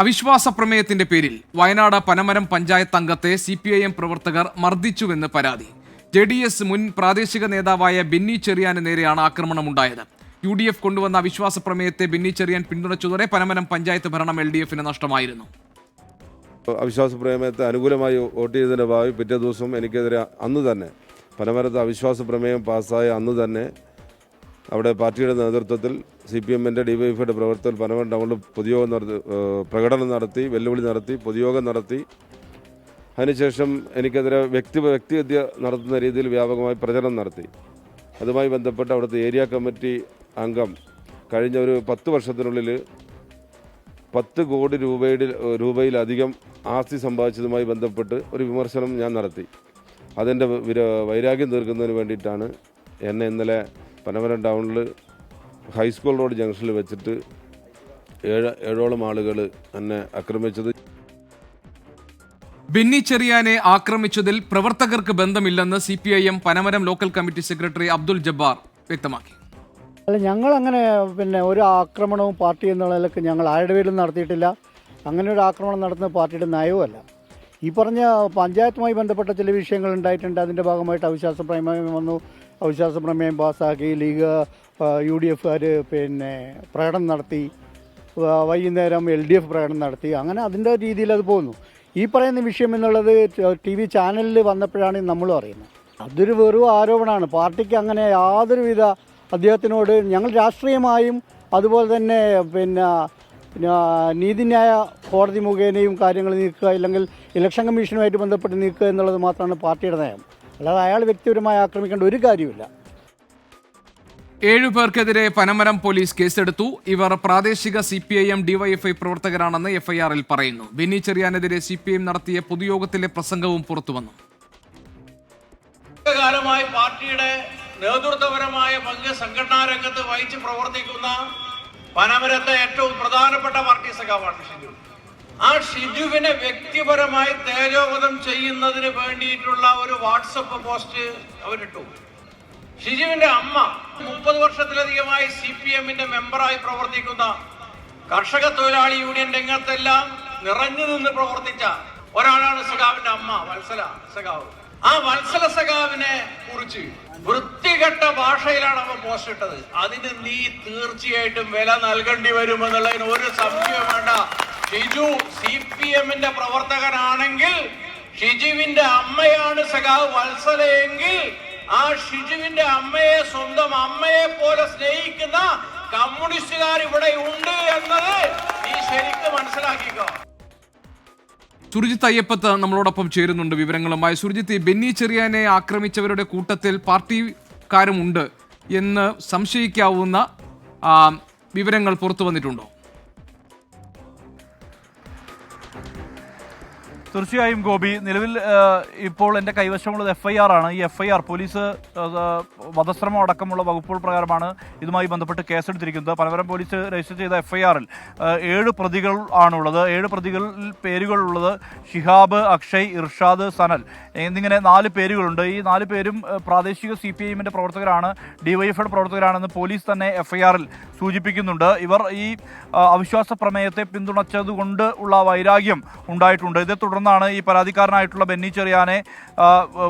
അവിശ്വാസ പ്രമേയത്തിന്റെ പേരിൽ വയനാട് പനമരം പഞ്ചായത്ത് അംഗത്തെ CPIM പ്രവർത്തകർ മർദ്ദിച്ചുവെന്ന് പരാതി. JDS മുൻ പ്രാദേശിക നേതാവായ ബെന്നി ചെറിയാന് നേരെയാണ് ആക്രമണമുണ്ടായത്. UDF കൊണ്ടുവന്ന അവിശ്വാസ പ്രമേയത്തെ ബെന്നി ചെറിയാൻ പിന്തുണച്ചതോടെ പനമരം പഞ്ചായത്ത് ഭരണം LDF-ന് നഷ്ടമായിരുന്നു. അവിശ്വാസ പ്രമേയത്തെ അനുകൂലമായി വോട്ട് ചെയ്തതിൻ്റെ ഭാഗമായി പിറ്റേ ദിവസം എനിക്കെതിരെ അന്ന് തന്നെ പനമരത്ത് അവിശ്വാസ പ്രമേയം പാസ്സായ അന്ന് തന്നെ അവിടെ പാർട്ടിയുടെ നേതൃത്വത്തിൽ CPM-ൻ്റെ DYFIയുടെ പ്രവർത്തകർ പനമരം ടൗണിൽ പൊതുയോഗം നടത്തി, പ്രകടനം നടത്തി, വെല്ലുവിളി നടത്തി, പൊതുയോഗം നടത്തി. അതിനുശേഷം എനിക്കെതിരെ വ്യക്തിഹത്യ നടത്തുന്ന രീതിയിൽ വ്യാപകമായി പ്രചരണം നടത്തി. അതുമായി ബന്ധപ്പെട്ട് അവിടുത്തെ ഏരിയ കമ്മിറ്റി അംഗം കഴിഞ്ഞ ഒരു 10 വർഷത്തിനുള്ളിൽ 10 കോടി രൂപയിലധികം ആസ്തി സമ്പാദിച്ചതുമായി ബന്ധപ്പെട്ട് ഒരു വിമർശനം ഞാൻ നടത്തി. അതിൻ്റെ വൈരാഗ്യം തീർക്കുന്നതിന് വേണ്ടിയിട്ടാണ് എന്നെ ഇന്നലെ പനമരം ടൗണിൽ ഹൈസ്കൂൾ റോഡ് ജംഗ്ഷനിൽ വെച്ചിട്ട് ഏഴോളം ആളുകൾ എന്നെ ആക്രമിച്ചത്. ബെന്നി ചെറിയാനെ ആക്രമിച്ചതിൽ പ്രവർത്തകർക്ക് ബന്ധമില്ലെന്ന് CPIM Panamaram local committee secretary Abdul Jabbar വ്യക്തമാക്കി. അല്ല, ഞങ്ങളങ്ങനെ ഒരു ആക്രമണവും പാർട്ടി എന്നുള്ള നിലക്ക് ഞങ്ങൾ ആരുടെ പേരിലും നടത്തിയിട്ടില്ല. അങ്ങനെ ഒരു ആക്രമണം നടത്തുന്ന പാർട്ടിയുടെ നയവുമല്ല. ഈ പറഞ്ഞ പഞ്ചായത്തുമായി ബന്ധപ്പെട്ട ചില വിഷയങ്ങൾ ഉണ്ടായിട്ടുണ്ട്. അതിൻ്റെ ഭാഗമായിട്ട് അവിശ്വാസ പ്രമേയം വന്നു. അവിശ്വാസ പ്രമേയം പാസ്സാക്കി. ലീഗ് UDF-കാർ പ്രകടനം നടത്തി. വൈകുന്നേരം LDF പ്രകടനം നടത്തി. അങ്ങനെ അതിൻ്റെ രീതിയിൽ അത് പോകുന്നു. ഈ പറയുന്ന വിഷയം എന്നുള്ളത് TV ചാനലിൽ വന്നപ്പോഴാണ് നമ്മളും അറിയുന്നത്. അതൊരു വെറും ആരോപണമാണ്. പാർട്ടിക്ക് അങ്ങനെ യാതൊരുവിധ അദ്ദേഹത്തിനോട് ഞങ്ങൾ രാഷ്ട്രീയമായും അതുപോലെ തന്നെ നീതിന്യായ കോടതി മുഖേനയും കാര്യങ്ങൾ നീക്കുക, ഇല്ലെങ്കിൽ ഇലക്ഷൻ കമ്മീഷനുമായിട്ട് ബന്ധപ്പെട്ട് നീക്കുക എന്നുള്ളത് മാത്രമാണ് പാർട്ടിയുടെ നയം. അല്ലാതെ അയാൾ വ്യക്തിപരമായി ആക്രമിക്കേണ്ട ഒരു കാര്യമില്ല. 7 പേർക്കെതിരെ പനമരം പോലീസ് കേസെടുത്തു. ഇവർ പ്രാദേശിക CPIM DYFI പ്രവർത്തകരാണെന്ന് FIR-ൽ പറയുന്നു. ബെന്നി ചെറിയാനെതിരെ CPIM നടത്തിയ പൊതുയോഗത്തിലെ പ്രസംഗവും പുറത്തുവന്നു. കാലമായി പാർട്ടിയുടെ നേതൃത്വപരമായ പങ്ക് സംഘടനാ രംഗത്ത് വഹിച്ച് പ്രവർത്തിക്കുന്ന പനമരത്തെ ഏറ്റവും പ്രധാനപ്പെട്ട പാർട്ടി സഖാവാണ് ഷിജു. ആ ഷിജുവിനെ വ്യക്തിപരമായി തേജോവധം ചെയ്യുന്നതിന് വേണ്ടിയിട്ടുള്ള ഒരു വാട്സപ്പ് പോസ്റ്റ് അവരിട്ടു. ഷിജുവിന്റെ അമ്മ 30 വർഷത്തിലധികമായി CPM-ന്റെ മെമ്പറായി പ്രവർത്തിക്കുന്ന കർഷക തൊഴിലാളി യൂണിയൻ രംഗത്തെല്ലാം നിറഞ്ഞു നിന്ന് പ്രവർത്തിച്ച ഒരാളാണ് സഖാവിന്റെ അമ്മ വത്സല സഖാവ്. ആ വത്സല സഖാവിനെ കുറിച്ച് വൃത്തികെട്ട ഭാഷയിലാണ് അവൻ പോസ്റ്റ് ഇട്ടത്. അതിന് നീ തീർച്ചയായിട്ടും വില നൽകേണ്ടി വരുമെന്നുള്ളതിന് ഒരു സംശയവും വേണ്ട. ഷിജു CPM-ന്റെ പ്രവർത്തകനാണെങ്കിൽ ഷിജുവിന്റെ അമ്മയാണ് സഖാവ് വത്സലയെങ്കിൽ ആ ഷിജുവിന്റെ അമ്മയെ സ്വന്തം അമ്മയെ പോലെ സ്നേഹിക്കുന്ന കമ്മ്യൂണിസ്റ്റുകാർ ഇവിടെ ഉണ്ട് എന്നത് നീ ശരിക്കും മനസ്സിലാക്കിക്കോ. സുർജിത്ത് അയ്യപ്പത്ത് നമ്മളോടൊപ്പം ചേരുന്നുണ്ട് വിവരങ്ങളുമായി. സുർജിത്ത്, ബെന്നി ചെറിയാനെ ആക്രമിച്ചവരുടെ കൂട്ടത്തിൽ പാർട്ടിക്കാരുമുണ്ട് എന്ന് സംശയിക്കാവുന്ന വിവരങ്ങൾ പുറത്തു വന്നിട്ടുണ്ടോ? തീർച്ചയായും ഗോപി, നിലവിൽ ഇപ്പോൾ എൻ്റെ കൈവശമുള്ളത് FIR ആണ്. ഈ FIR പോലീസ് വധശ്രമം അടക്കമുള്ള വകുപ്പുകൾ പ്രകാരമാണ് ഇതുമായി ബന്ധപ്പെട്ട് കേസെടുത്തിരിക്കുന്നത്. പനമരം പോലീസ് രജിസ്റ്റർ ചെയ്ത FIR-ൽ 7 പ്രതികൾ ആണുള്ളത്. 7 പ്രതികളിൽ പേരുകളുള്ളത് ഷിഹാബ്, അക്ഷയ്, ഇർഷാദ്, സനൽ എന്നിങ്ങനെ 4 പേരുകളുണ്ട്. ഈ 4 പേരും പ്രാദേശിക CPIM-ന്റെ പ്രവർത്തകരാണ്, DYFIയുടെ പ്രവർത്തകരാണെന്ന് പോലീസ് തന്നെ FIR-ൽ സൂചിപ്പിക്കുന്നുണ്ട്. ഇവർ ഈ അവിശ്വാസ പ്രമേയത്തെ പിന്തുണച്ചതുകൊണ്ട് ഉള്ള വൈരാഗ്യം ഉണ്ടായിട്ടുണ്ട്. ഇതേ തുടർന്നാണ് ഈ പരാതിക്കാരനായിട്ടുള്ള ബെന്നി ചെറിയാനെ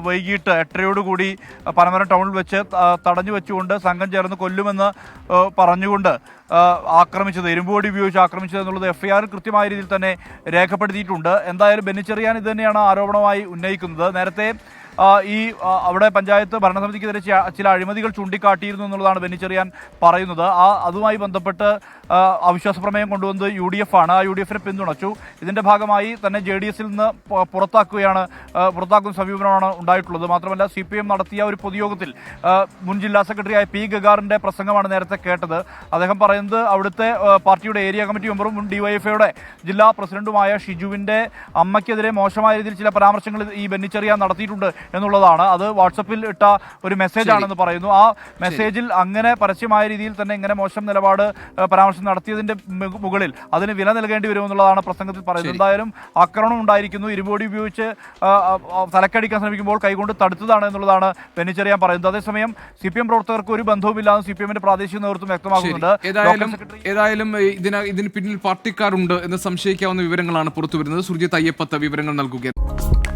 വൈകിട്ട് 8:30 പനമരം ടൗണിൽ വെച്ച് തടഞ്ഞു വെച്ചുകൊണ്ട് സംഘം ചേർന്ന് കൊല്ലുമെന്ന് പറഞ്ഞുകൊണ്ട് ആക്രമിച്ചത്, ഇരുമ്പുപൊടി ഉപയോഗിച്ച് ആക്രമിച്ചത് എന്നുള്ളത് FIR കൃത്യമായ രീതിയിൽ തന്നെ രേഖപ്പെടുത്തിയിട്ടുണ്ട്. എന്തായാലും ബെന്നി ചെറിയാൻ ഇത് തന്നെയാണ് ആരോപണമായി ഉന്നയിക്കുന്നത്. നേരത്തെ അവിടെ പഞ്ചായത്ത് ഭരണസമിതിക്കെതിരെ ചില അഴിമതികൾ ചൂണ്ടിക്കാട്ടിയിരുന്നു എന്നുള്ളതാണ് ബെന്നി ചെറിയാൻ പറയുന്നത്. അതുമായി ബന്ധപ്പെട്ട് അവിശ്വാസ പ്രമേയം കൊണ്ടുവന്നത് UDF ആണ്. ആ UDF-നെ പിന്തുണച്ചു. ഇതിന്റെ ഭാഗമായി തന്നെ JDS-ൽ നിന്ന് പുറത്താക്കുന്ന സമീപനമാണ് ഉണ്ടായിട്ടുള്ളത്. മാത്രമല്ല CPM നടത്തിയ ഒരു പൊതുയോഗത്തിൽ മുൻ ജില്ലാ സെക്രട്ടറിയായ P. ഗഗാറിന്റെ പ്രസംഗമാണ് നേരത്തെ കേട്ടത്. അദ്ദേഹം പറയുന്നത് അവിടുത്തെ പാർട്ടിയുടെ ഏരിയ കമ്മിറ്റി മെമ്പറും മുൻ DYFIയുടെ ജില്ലാ പ്രസിഡന്റുമായ ഷിജുവിന്റെ അമ്മയ്ക്കെതിരെ മോശമായ രീതിയിൽ ചില പരാമർശങ്ങൾ ഈ ബെന്നി ചെറിയാൻ നടത്തിയിട്ടുണ്ട് എന്നുള്ളതാണ്. അത് വാട്സപ്പിൽ ഇട്ട ഒരു മെസ്സേജ് ആണെന്ന് പറയുന്നു. ആ മെസ്സേജിൽ അങ്ങനെ പരസ്യമായ രീതിയിൽ തന്നെ ഇങ്ങനെ മോശം നിലപാട് പരാമർശം പരാമർശം നടത്തിയതിന്റെ മുകളിൽ അതിന് വില നൽകേണ്ടി വരുമെന്നുള്ളതാണ് പ്രസംഗത്തിൽ പറയുന്നത്. എന്തായാലും ആക്രമണം ഉണ്ടായിരിക്കുന്നു. ഇരുമ്പോടി ഉപയോഗിച്ച് തലക്കടിക്കാൻ ശ്രമിക്കുമ്പോൾ കൈകൊണ്ട് തടുത്തതാണ് എന്നുള്ളതാണ് ബെന്നിച്ചെറിയാൻ പറയുന്നത്. അതേസമയം CPM പ്രവർത്തകർക്ക് ഒരു ബന്ധവുമില്ലാതെ CPM പ്രാദേശിക നേതൃത്വം വ്യക്തമാക്കുന്നുണ്ട്. ഏതായാലും ഇതിന് പിന്നിൽ പാർട്ടിക്കാരുണ്ട് എന്ന് സംശയിക്കാവുന്ന വിവരങ്ങളാണ് പുറത്തുവരുന്നത്. സുർജിത്ത് അയ്യപ്പത്ത് വിവരങ്ങൾ നൽകുകയാണ്.